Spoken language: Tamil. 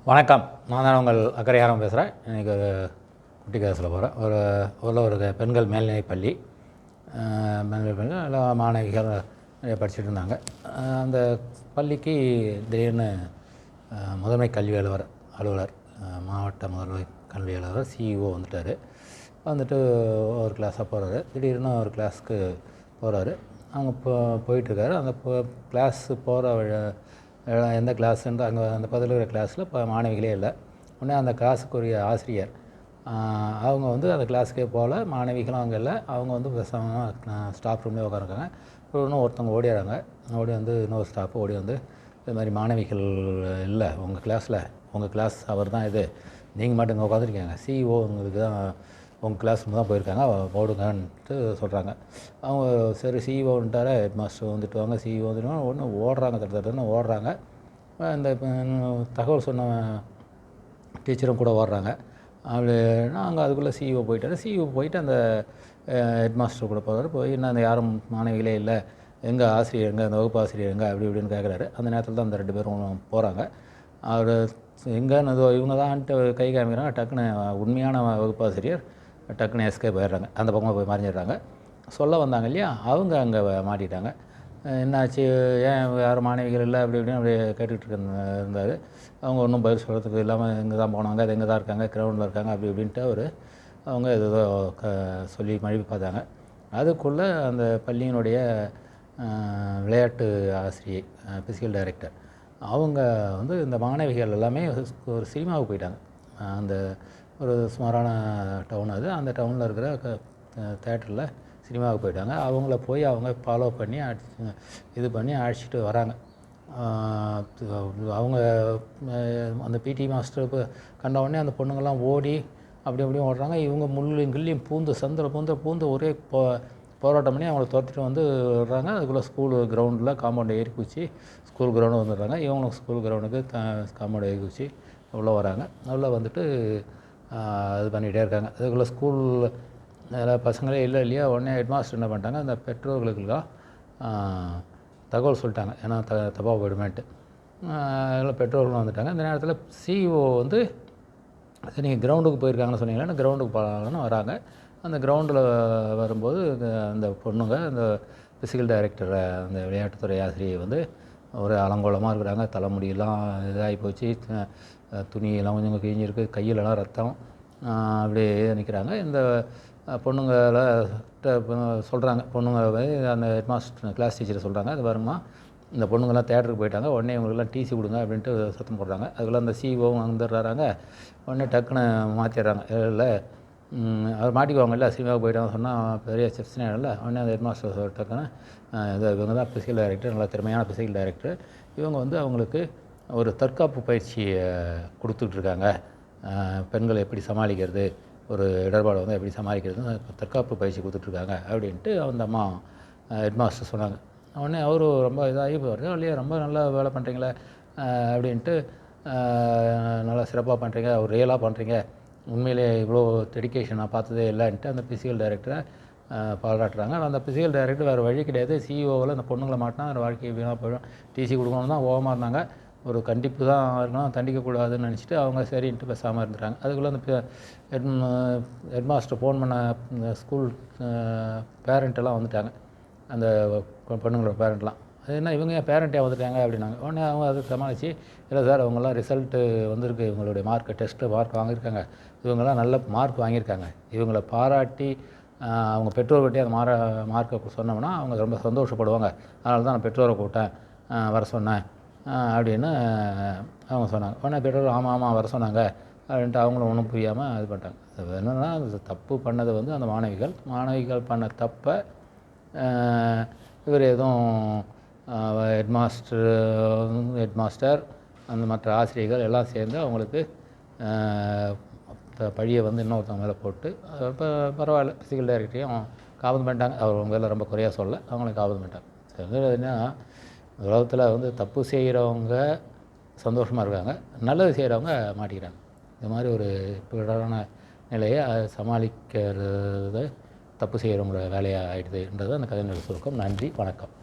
வணக்கம். நான் தான் உங்கள் அக்கறையாரம் பேசுகிறேன். இன்றைக்கி ஒரு குட்டி கதை சொல்ல போகிறேன். ஒரு பெண்கள் மேல்நிலைப்பள்ளி. மேல்நிலைப்பள்ளி எல்லா மாணவிகள் நிறைய படிச்சுட்டு இருந்தாங்க. அந்த பள்ளிக்கு திடீர்னு முதன்மை கல்வி அலுவலர் மாவட்ட முதன்மை கல்வி அலுவலர் சிஇஓ வந்துட்டார். வந்துட்டு ஒரு கிளாஸாக போகிறாரு. திடீர்னு ஒரு கிளாஸுக்கு போகிறாரு. அவங்க போயிட்டுருக்காரு. அந்த கிளாஸ் போகிற எந்த கிளாஸுன்ற அங்கே அந்த பதில் இருக்கிற கிளாஸில் இப்போ மாணவிகளே இல்லை. உடனே அந்த கிளாஸுக்குரிய ஆசிரியர் அவங்க வந்து அந்த கிளாஸுக்கே போகல. மாணவிகளும் அங்கே இல்லை. அவங்க வந்து பேசாமல் ஸ்டாஃப் ரூம்லேயே உட்காந்துருக்காங்க. ஒருத்தவங்க ஓடிடுறாங்க. ஓடி வந்து இன்னொரு ஸ்டாஃப் ஓடி வந்து இது மாதிரி மாணவிகள் இல்லை உங்கள் கிளாஸ் அவர் தான் இது, நீங்கள் மட்டும் இங்கே உட்காந்துருக்கீங்க, சிஇஓ உங்களுக்கு தான் உங்கள் கிளாஸ் தான் போயிருக்காங்க, ஓடுங்கன்ட்டு சொல்கிறாங்க. அவங்க சரி சிஇஓன்ட்டார ஹெட் மாஸ்டர் வந்துட்டு வாங்க, சிஇஓ வந்துட்டு ஒன்று ஓடுறாங்க, தட்டுன்னு ஓடுறாங்க. இந்த தகவல் சொன்ன டீச்சரும் கூட ஓடுறாங்க. அப்படின்னா அங்கே அதுக்குள்ளே சிஇஓ போயிட்டார். சிஇஓ போயிட்டு அந்த ஹெட் மாஸ்டர் கூட போகிறாரு. போய் இன்னும் அந்த யாரும் மாணவிகளே இல்லை, எங்கள் ஆசிரியர் எங்கே, அந்த வகுப்பு ஆசிரியர் எங்கே அப்படி இப்படின்னு கேட்குறாரு. அந்த நேரத்தில் தான் அந்த 2 பேரும் போகிறாங்க. அவர் எங்கேன்னு இவங்க தான்ட்டு கை காமிக்கிறாங்க. டக்குன்னு உண்மையான வகுப்பாசிரியர் டக்குன்னு எஸ்கேப் போயிடுறாங்க. அந்த பக்கமாக போய் மறைஞ்சிடுறாங்க. சொல்ல வந்தாங்க இல்லையா, அவங்க அங்கே மாட்டிட்டாங்க. என்னாச்சு, ஏன் யாரும் மாணவிகள் இல்லை அப்படி இப்படின்னு அப்படியே கேட்டுக்கிட்டு இருந்தார். அவங்க ஒன்றும் பதில் சொல்கிறதுக்கு இல்லாமல் இங்கே தான் போனாங்க, அது எங்கே தான் இருக்காங்க, கிரவுண்டில் இருக்காங்க அப்படி இப்படின்ட்டு அவங்க ஏதோ சொல்லி மழுப்பி பார்த்தாங்க. அதுக்குள்ளே அந்த பள்ளியினுடைய விளையாட்டு ஆசிரியை, ஃபிசிக்கல் டைரக்டர், அவங்க வந்து இந்த மாணவிகள் எல்லாமே ஒரு சினிமாவுக்கு போயிட்டாங்க. அந்த ஒரு சுமாரான டவுன் அது. அந்த டவுனில் இருக்கிற தேட்டரில் சினிமாவுக்கு போயிட்டாங்க. அவங்கள போய் அவங்க ஃபாலோ பண்ணி இது பண்ணி அழைச்சிட்டு வராங்க. அவங்க அந்த பிடி மாஸ்டர் இப்போ கண்ட உடனே அந்த பொண்ணுங்கள்லாம் ஓடி அப்படி அப்படியும் ஓடுறாங்க. இவங்க முள்ளையும் கிள்ளியும் பூந்து சந்தில் பூந்து ஒரே போராட்டம் பண்ணி அவங்கள துரத்திட்டு வந்து விடுறாங்க. அதுக்குள்ளே ஸ்கூல் கிரவுண்டில் காம்பவுண்ட் ஏறி குச்சி ஸ்கூல் கிரவுண்டு வந்துடுறாங்க. இவங்களும் ஸ்கூல் கிரவுண்டுக்கு காம்பவுண்ட் ஏறி குச்சி உள்ளே வராங்க. உள்ளே வந்துட்டு இது பண்ணிகிட்டே இருக்காங்க. அதுக்குள்ளே ஸ்கூல் பசங்களே இல்லை இல்லையா. உடனே ஹெட் மாஸ்டர் என்ன பண்ணிட்டாங்க, அந்த பெற்றோர்களுக்கெல்லாம் தகவல் சொல்லிட்டாங்க, ஏன்னா தப்பாக போயிடுமேன்ட்டு. அதில் பெற்றோர்களும் வந்துட்டாங்க. இந்த நேரத்தில் சிஇஓ வந்து நீங்கள் கிரவுண்டுக்கு போயிருக்காங்கன்னு சொன்னீங்கன்னா கிரவுண்டுக்கு போகலான்னு வராங்க. அந்த கிரவுண்டில் வரும்போது அந்த பொண்ணுங்க அந்த ஃபிசிக்கல் டைரக்டர், அந்த விளையாட்டுத்துறை ஆசிரியை வந்து ஒரு அலங்கோலமாக இருக்கிறாங்க. தலைமுடியெல்லாம் இதாகி போச்சு, துணியெல்லாம் கொஞ்சம் கிழிஞ்சிருக்கு, கையிலலாம் ரத்தம், அப்படியே நிற்கிறாங்க. இந்த பொண்ணுங்களை சொல்கிறாங்க, பொண்ணுங்க அந்த ஹெட் மாஸ்டர் கிளாஸ் டீச்சரை சொல்கிறாங்க, அது வருமா இந்த பொண்ணுங்கள்லாம் தேட்டருக்கு போயிட்டாங்க, உடனே இவங்களுக்குலாம் டிசி கொடுங்க அப்படின்ட்டு சத்தம் போடுறாங்க. அதுக்குள்ளே அந்த சிஇஓவும் வந்துடுறாங்க. உடனே டக்குன்னு மாற்றிடுறாங்க. இல்லை அவர் மாட்டிக்குவாங்க, இல்லை சினிமாவுக்கு போயிட்டாங்க சொன்னால் பெரிய பிரச்சனை இல்லை. உடனே அந்த ஹெட் மாஸ்டர் டக்குன்னு இவங்க தான் ஃபிசிக்கல் டைரக்டர், நல்லா திறமையான ஃபிசிக்கல் டைரக்டர், இவங்க வந்து அவங்களுக்கு ஒரு தற்காப்பு பயிற்சியை கொடுத்துட்ருக்காங்க. பெண்களை எப்படி சமாளிக்கிறது, ஒரு இடர்பாடு வந்து எப்படி சமாளிக்கிறது தற்காப்பு பயிற்சி கொடுத்துட்ருக்காங்க அப்படின்ட்டு அந்த அம்மா ஹெட் மாஸ்டர் சொன்னாங்க. உடனே அவரும் ரொம்ப இதாகி போவார், இல்லையா ரொம்ப நல்லா வேலை பண்ணுறீங்களே அப்படின்ட்டு, நல்லா சிறப்பாக பண்ணுறீங்க, ஒரு ரியலாக பண்ணுறீங்க, உண்மையிலே இவ்வளோ டெடிக்கேஷன் நான் பார்த்ததே இல்லைன்ட்டு அந்த ஃபிசிக்கல் டைரக்டரை பாராட்டுறாங்க. அந்த ஃபிசிக்கல் டைரக்டர் வேறு வழி கிடையாது, சிஇஓவில் அந்த பொண்ணுங்களை மாட்டினா வேறு வாழ்க்கை வீணாக போயிடும், டிசி கொடுக்கணும் தான் ஓவமாக இருந்தாங்க, ஒரு கண்டிப்பு தான் இருக்கணும், தண்டிக்கக்கூடாதுன்னு நினச்சிட்டு அவங்க சரின்ட்டு பேசாமல் இருந்துட்டாங்க. அதுக்குள்ளே அந்த ஹெட் மாஸ்டர் ஃபோன் பண்ண ஸ்கூல் பேரண்ட்டெல்லாம் வந்துட்டாங்க, அந்த பொண்ணுங்களோட பேரண்ட்லாம். அது என்ன இவங்க ஏன் பேரண்ட்டே வந்துட்டாங்க அப்படின்னாங்க. உடனே அவங்க அதை சமாளித்து, இல்லை சார் அவங்கெல்லாம் ரிசல்ட்டு வந்திருக்கு, இவங்களுடைய டெஸ்ட்டு மார்க் வாங்கியிருக்காங்க, இவங்கெல்லாம் நல்ல மார்க் வாங்கியிருக்காங்க, இவங்களை பாராட்டி அவங்க பெற்றோர்கிட்டே அந்த மார்க்கை சொன்னோம்னா அவங்க ரொம்ப சந்தோஷப்படுவாங்க, அதனால தான் நான் பெற்றோரை கூப்பிட்டேன், வர சொன்னேன் அப்படின்னு அவங்க சொன்னாங்க. உடனே பெற்றோர் ஆமாம் வர சொன்னாங்க அப்படின்ட்டு அவங்களும் ஒன்றும் புரியாமல் இது பண்ணிட்டாங்க. அது என்னென்னா தப்பு பண்ணது வந்து அந்த மாணவிகள் பண்ண தப்பை இவர் எதுவும் ஹெட் மாஸ்டர் அந்த மற்ற ஆசிரியர்கள் எல்லாம் சேர்ந்து அவங்களுக்கு பழியை வந்து இன்னொருத்தவங்க மேலே போட்டு இப்போ பரவாயில்ல, ஃபிசிக்கல் டைரக்டரையும் காபந்து பண்ணிட்டாங்க. அவங்க வேலை ரொம்ப குறையாக சொல்ல, அவங்களே காபந்து பண்ணிட்டாங்க. என்ன உலகத்தில் வந்து தப்பு செய்கிறவங்க சந்தோஷமாக இருக்காங்க, நல்லது செய்கிறவங்க மாட்டிக்கிறாங்க. இந்த மாதிரி ஒரு பிறரான நிலையை சமாளிக்கிறது தப்பு செய்கிறவங்களோட வேலையாக ஆகிடுதுன்றது அந்த கதையினுடைய சுருக்கம். நன்றி, வணக்கம்.